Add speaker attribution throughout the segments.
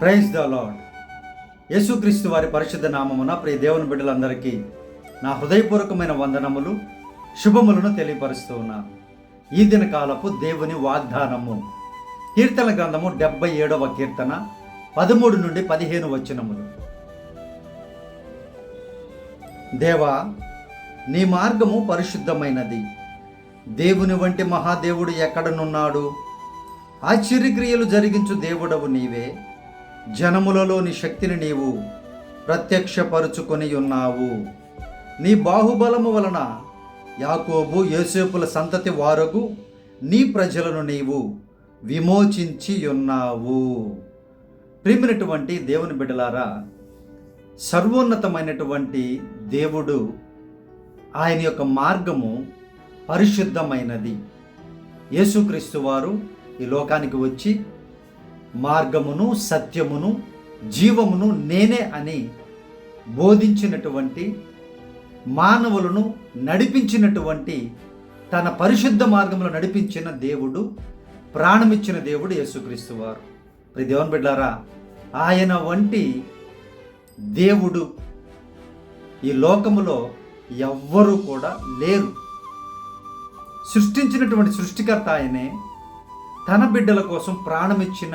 Speaker 1: Praise the lord. యేసుక్రీస్తు వారి పరిశుద్ధ నామమున ప్రియ దేవుని బిడ్డలందరికీ నా హృదయపూర్వకమైన వందనములు, శుభములను తెలియపరుస్తూ ఉన్నాను. ఈ దిన కాలపు దేవుని వాగ్దానము కీర్తన గ్రంథము 77వ కీర్తన 13 నుండి 15 వచనములు. దేవా, నీ మార్గము పరిశుద్ధమైనది. దేవుని వంటి మహాదేవుడు ఎక్కడనున్నాడు? ఆశ్చర్యక్రియలు జరిగించు దేవుడవు నీవే. జనములలో నీ శక్తిని నీవు ప్రత్యక్షపరుచుకొని ఉన్నావు. నీ బాహుబలము వలన యాకోబు యోసేపుల సంతతి వారగు నీ ప్రజలను నీవు విమోచించి ఉన్నావు. ప్రియమైనటువంటి దేవుని బిడ్డలారా, సర్వోన్నతమైనటువంటి దేవుడు, ఆయన యొక్క మార్గము పరిశుద్ధమైనది. యేసుక్రీస్తు వారు ఈ లోకానికి వచ్చి మార్గమును, సత్యమును, జీవమును నేనే అని బోధించినటువంటి, మానవులను నడిపించినటువంటి, తన పరిశుద్ధ మార్గంలో నడిపించిన దేవుడు, ప్రాణమిచ్చిన దేవుడు యేసుక్రీస్తు వారు. ప్రతి దేవుని బిడ్డారా, ఆయన వంటి దేవుడు ఈ లోకములో ఎవ్వరూ కూడా లేరు. సృష్టించినటువంటి సృష్టికర్త ఆయనే. తన బిడ్డల కోసం ప్రాణమిచ్చిన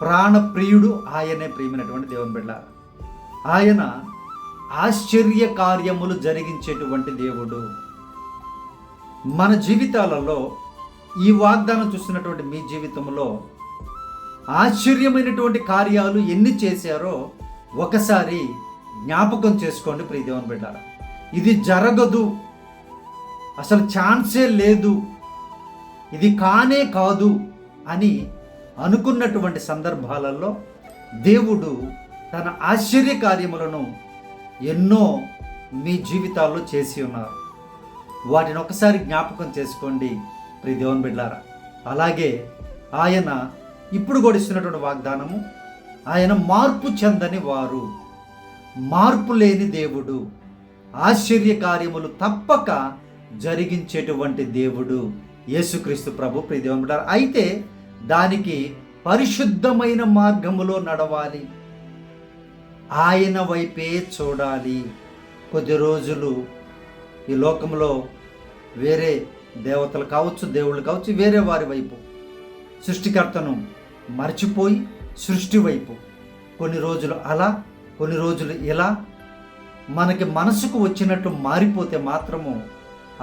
Speaker 1: ప్రాణప్రియుడు ఆయనే. ప్రియమైనటువంటి దేవుని బిడ్డ, ఆయన ఆశ్చర్య కార్యములు జరిగించేటువంటి దేవుడు. మన జీవితాలలో ఈ వాగ్దానం చూస్తున్నటువంటి మీ జీవితంలో ఆశ్చర్యమైనటువంటి కార్యాలు ఎన్ని చేశారో ఒకసారి జ్ఞాపకం చేసుకోండి. ప్రియ దేవుని బిడ్డ, ఇది జరగదు, అసలు ఛాన్సే లేదు, ఇది కానే కాదు అని అనుకున్నటువంటి సందర్భాలలో దేవుడు తన ఆశ్చర్య కార్యములను ఎన్నో మీ జీవితాల్లో చేసి ఉన్నారు. వాటిని ఒకసారి జ్ఞాపకం చేసుకోండి ప్రియ దేవుని బిడ్డలారా. అలాగే ఆయన ఇప్పుడు కూడా ఇస్తున్నటువంటి వాగ్దానము, ఆయన మార్పు చెందని వారు, మార్పు లేని దేవుడు, ఆశ్చర్య కార్యములు తప్పక జరిగించేటువంటి దేవుడు యేసుక్రీస్తు ప్రభు. ప్రియ దేవుని బిడ్డలారా, అయితే దానికి పరిశుద్ధమైన మార్గములో నడవాలి, ఆయన వైపే చూడాలి. కొద్ది రోజులు ఈ లోకంలో వేరే దేవతలు కావచ్చు, దేవుళ్ళు కావచ్చు, వేరే వారి వైపు, సృష్టికర్తను మర్చిపోయి సృష్టి వైపు కొన్ని రోజులు అలా, కొన్ని రోజులు ఇలా మనకి మనసుకు వచ్చినట్టు మారిపోతే మాత్రము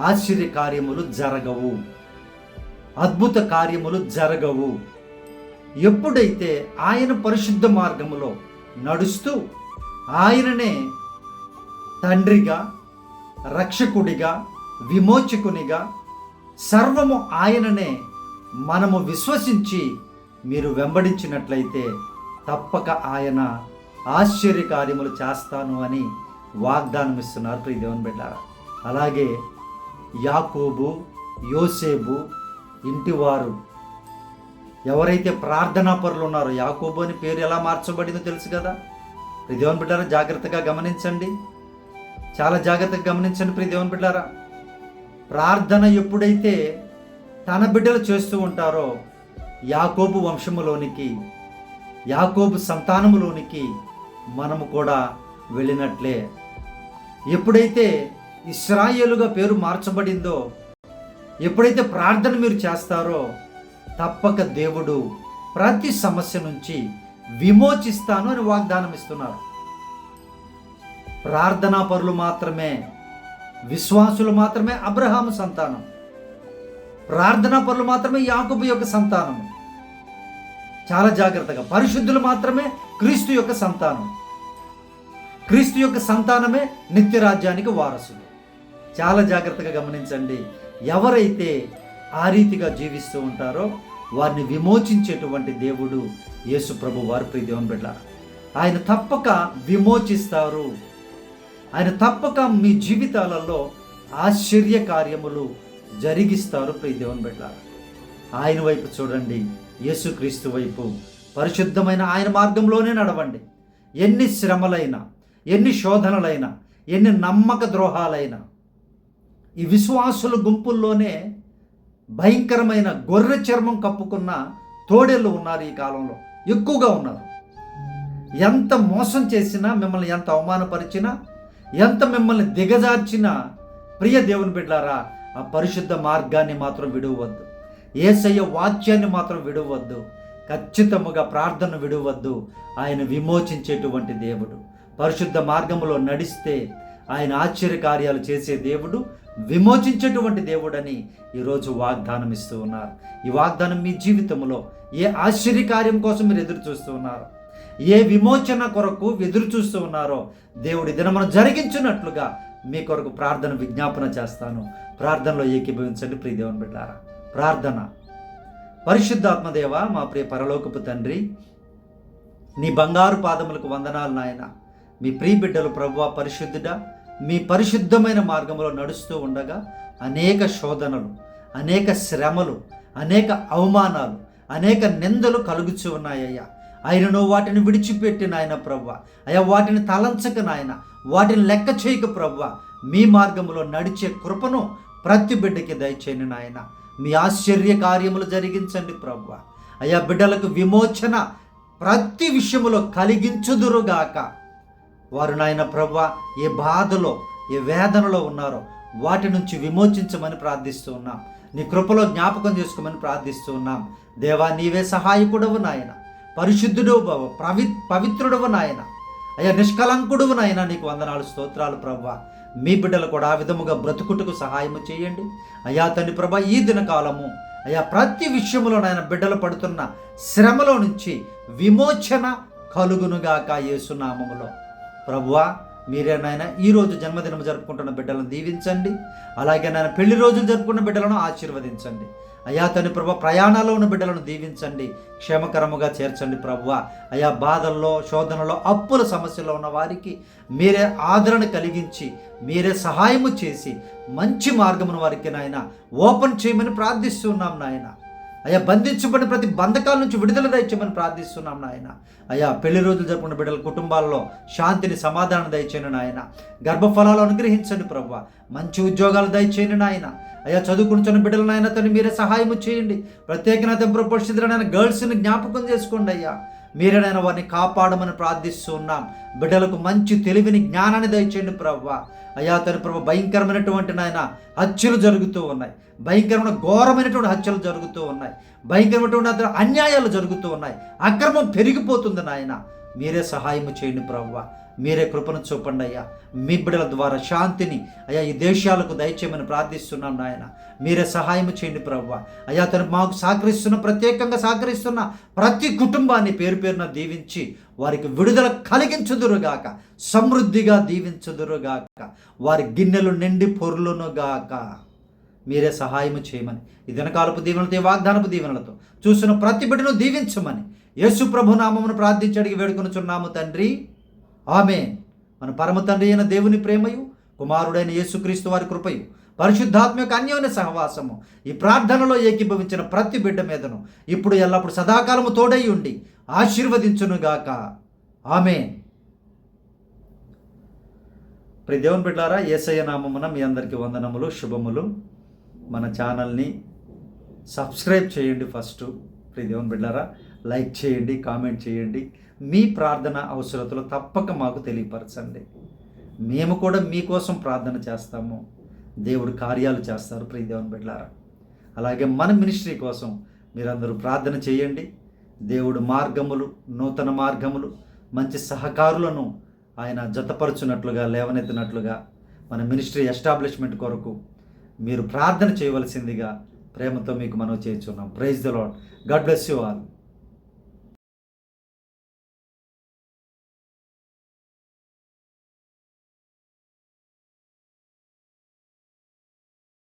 Speaker 1: ఆశ్చర్య కార్యములు జరగవు, అద్భుత కార్యములు జరగవు. ఎప్పుడైతే ఆయన పరిశుద్ధ మార్గములో నడుస్తూ ఆయననే తండ్రిగా, రక్షకుడిగా, విమోచకునిగా, సర్వము ఆయననే మనము విశ్వసించి మీరు వెంబడించినట్లయితే తప్పక ఆయన ఆశ్చర్య కార్యములు చేస్తాను అని వాగ్దానం ఇస్తున్నారు ప్రియ దేవుని బిడ్డలారా. అలాగే యాకోబు, యోసేపు ఇంటివారు ఎవరైతే ప్రార్థనా పరులు ఉన్నారో, యాకోబు అని పేరు ఎలా మార్చబడిందో తెలుసు కదా. ప్రియ దేవుని బిడ్డలారా, జాగ్రత్తగా గమనించండి, చాలా జాగ్రత్తగా గమనించండి ప్రియ దేవుని బిడ్డలారా. ప్రార్థన ఎప్పుడైతే తన బిడ్డలు చేస్తూ ఉంటారో యాకోబు వంశములోనికి, యాకోబు సంతానములోనికి మనము కూడా వెళ్ళినట్లే. ఎప్పుడైతే ఇశ్రాయేలుగా పేరు మార్చబడిందో, ఎప్పుడైతే ప్రార్థన మీరు చేస్తారో తప్పక దేవుడు ప్రతి సమస్య నుంచి విమోచిస్తాను అని వాగ్దానం ఇస్తున్నారు. ప్రార్థనా పరులు మాత్రమే, విశ్వాసులు మాత్రమే అబ్రహాము సంతానం, ప్రార్థనా పరులు మాత్రమే యాకోబు యొక్క సంతానం. చాలా జాగ్రత్తగా, పరిశుద్ధులు మాత్రమే క్రీస్తు యొక్క సంతానం, క్రీస్తు యొక్క సంతానమే నిత్యరాజ్యానికి వారసులు. చాలా జాగ్రత్తగా గమనించండి. ఎవరైతే ఆ రీతిగా జీవిస్తూ ఉంటారో వారిని విమోచించేటువంటి దేవుడు యేసు ప్రభు వారు. ప్రియ దేవుని బిడ్డలారా, ఆయన తప్పక విమోచిస్తారు. ఆయన తప్పక మీ జీవితాలలో ఆశ్చర్య కార్యములు జరిగిస్తారు. ప్రియ దేవుని బిడ్డలారా, ఆయన వైపు చూడండి, యేసుక్రీస్తు వైపు, పరిశుద్ధమైన ఆయన మార్గంలోనే నడవండి. ఎన్ని శ్రమలైనా, ఎన్ని శోధనలైనా, ఎన్ని నమ్మక ద్రోహాలైనా, ఈ విశ్వాసుల గుంపుల్లోనే భయంకరమైన గొర్రె చర్మం కప్పుకున్న తోడేళ్ళు ఉన్నారు. ఈ కాలంలో ఎక్కువగా ఉన్నారు. ఎంత మోసం చేసినా, మిమ్మల్ని ఎంత అవమానపరిచినా, ఎంత మిమ్మల్ని దిగజార్చినా, ప్రియ దేవుని బిడ్డలారా, ఆ పరిశుద్ధ మార్గాన్ని మాత్రం విడువద్దు. యేసయ్య వాక్యాన్ని మాత్రం విడువద్దు. ఖచ్చితముగా ప్రార్థన విడువద్దు. ఆయన విమోచించేటువంటి దేవుడు. పరిశుద్ధ మార్గంలో నడిస్తే ఆయన ఆశ్చర్యకార్యాలు చేసే దేవుడు, విమోచించేటువంటి దేవుడని ఈరోజు వాగ్దానం ఇస్తూ ఉన్నారు. ఈ వాగ్దానం మీ జీవితంలో ఏ ఆశ్చర్యకార్యం కోసం మీరు ఎదురు చూస్తూ ఉన్నారు, ఏ విమోచన కొరకు ఎదురు చూస్తూ ఉన్నారో దేవుడి దినమును జరిగించినట్లుగా మీ కొరకు ప్రార్థన విజ్ఞాపన చేస్తాను. ప్రార్థనలో ఏకీభవించండి ప్రియ దేవుని బిడ్డలారా. ప్రార్థన. పరిశుద్ధాత్మదేవ, మా ప్రియ పరలోకపు తండ్రి, నీ బంగారు పాదములకు వందనాలు నాయన. మీ ప్రియ బిడ్డలు ప్రభువా పరిశుద్ధుడా, మీ పరిశుద్ధమైన మార్గంలో నడుస్తూ ఉండగా అనేక శోధనలు, అనేక శ్రమలు, అనేక అవమానాలు, అనేక నిందలు కలుగుచూ ఉన్నాయ్యా. ఆయనను వాటిని విడిచిపెట్టి నాయన ప్రభువా, అయ్యా వాటిని తలంచక నాయన, వాటిని లెక్క చేయక ప్రభువా, మీ మార్గంలో నడిచే కృపను ప్రతి బిడ్డకి దయచేయండి నాయన. మీ ఆశ్చర్య కార్యములు జరిగించండి ప్రభువా. అయ్యా బిడ్డలకు విమోచన ప్రతి విషయములో కలిగించుదురుగాక. వారు నాయన ప్రభువా ఏ బాధలో, ఏ వేదనలో ఉన్నారో వాటి నుంచి విమోచించమని ప్రార్థిస్తూ ఉన్నాం. నీ కృపలో జ్ఞాపకం చేసుకోమని ప్రార్థిస్తూ ఉన్నాం. దేవా, నీవే సహాయకుడవు నాయన, పరిశుద్ధుడు పవిత్రుడవు నాయన, అయ్యా నిష్కలంకుడువు నాయన. నీకు వందనాలు, స్తోత్రాలు ప్రభువా. మీ బిడ్డలు కూడా ఆ విధముగా బ్రతుకుటకు సహాయము చేయండి అయ్యా తండ్రి ప్రభా. ఈ దినకాలము అయ్యా ప్రతి విషయంలో నాయన బిడ్డలు పడుతున్న శ్రమలో నుంచి విమోచన కలుగునుగాక యేసునామములో. ప్రభువా, మీరే నాయన ఈరోజు జన్మదినం జరుపుకుంటున్న బిడ్డలను దీవించండి. అలాగే నాయన పెళ్లి రోజులు జరుపుకున్న బిడ్డలను ఆశీర్వదించండి అయ్యా తండ్రి ప్రభా. ప్రయాణాల్లో ఉన్న బిడ్డలను దీవించండి, క్షేమకరముగా చేర్చండి ప్రభువా. అయ్యా బాధల్లో, శోధనలో, అప్పుల సమస్యలో ఉన్న వారికి మీరే ఆదరణ కలిగించి, మీరే సహాయము చేసి మంచి మార్గమును వారికి నాయన ఓపెన్ చేయమని ప్రార్థిస్తున్నాం నాయన. అయ్యా బంధించబడిన ప్రతి బంధకాల నుంచి విడుదల దయచేయమని ప్రార్థిస్తున్నాం నాయన. అయ్యా పెళ్లి రోజులు జరుపుకున్న బిడ్డల కుటుంబాల్లో శాంతిని, సమాధానం దయచేయండి నాయన. గర్భఫలాలు అనుగ్రహించండి ప్రభువా. మంచి ఉద్యోగాలు దయచేయండి నాయన. అయ్యా చదువుకుంటున్న బిడ్డలు నాయన తను మీరే సహాయము చేయండి. ప్రత్యేకమైన పరిస్థితులైన గర్ల్స్ని జ్ఞాపకం చేసుకోండి అయ్యా. మీరేనైనా వారిని కాపాడమని ప్రార్థిస్తూ ఉన్నాం. బిడ్డలకు మంచి తెలివిని, జ్ఞానాన్ని దయచేయండి ప్రభువా. అయ్యా తన ప్రభు భయంకరమైనటువంటి నాయన హత్యలు జరుగుతూ ఉన్నాయి, భయంకరమైన ఘోరమైనటువంటి హత్యలు జరుగుతూ ఉన్నాయి, భయంకరమైనటువంటి అన్యాయాలు జరుగుతూ ఉన్నాయి, అక్రమం పెరిగిపోతుంది నాయన. మీరే సహాయము చేయండి ప్రభువా. మీరే కృపను చూపండి అయ్యా. మీ బిడ్డల ద్వారా శాంతిని అయ్యా ఈ దేశాలకు దయచేయమని ప్రార్థిస్తున్నాం నాయన. మీరే సహాయము చేయండి ప్రభువా. అయ్యా తను మాకు ప్రత్యేకంగా సహకరిస్తున్న ప్రతి కుటుంబాన్ని పేరు పేరున దీవించి వారికి విడుదల కలిగించుదురుగాక, సమృద్ధిగా దీవించుదురుగాక, వారి గిన్నెలు నిండి పొర్లునుగాక. మీరే సహాయము చేయమని ఈ దినకాలపు దీవెనలతో, ఈ వాగ్దానపు దీవెనలతో చూసిన ప్రతి బిడ్డను దీవించమని యేసు ప్రభు నామమును ప్రార్థించి అడిగి వేడుకొనుచున్నాము తండ్రి, ఆమేన్. మన పరమ తండ్రి అయిన దేవుని ప్రేమయు, కుమారుడైన యేసుక్రీస్తు వారి కృపయు, పరిశుద్ధాత్మ యొక్క అన్యోన్య సహవాసము ఈ ప్రార్థనలో ఏకీభవించిన ప్రతి బిడ్డ మీదను ఇప్పుడు ఎల్లప్పుడు సదాకాలము తోడై ఉండి ఆశీర్వదించునుగాక. ఆమేన్. ప్రియ దేవుని బిడ్డలారా, యేసయ్య నామమున మీ అందరికీ వందనములు, శుభములు. మన ఛానల్ని సబ్స్క్రైబ్ చేయండి ఫస్ట్. ప్రియ దేవుని బిడ్డలారా, లైక్ చేయండి, కామెంట్ చేయండి. మీ ప్రార్థన అవసరతలు తప్పక మాకు తెలియపరచండి. మేము కూడా మీకోసం ప్రార్థన చేస్తాము. దేవుడు కార్యాలు చేస్తారు ప్రియ దేవుని బిడ్డలారా. అలాగే మన మినిస్ట్రీ కోసం మీరందరూ ప్రార్థన చేయండి. దేవుడు మార్గములు, నూతన మార్గములు, మంచి సహకారులను ఆయన జతపరుచున్నట్లుగా, లేవనెత్తినట్లుగా మన మినిస్ట్రీ ఎస్టాబ్లిష్మెంట్ కొరకు మీరు ప్రార్థన చేయవలసిందిగా ప్రేమతో మీకు మనవి చేస్తున్నాం. Praise the Lord. God bless you all.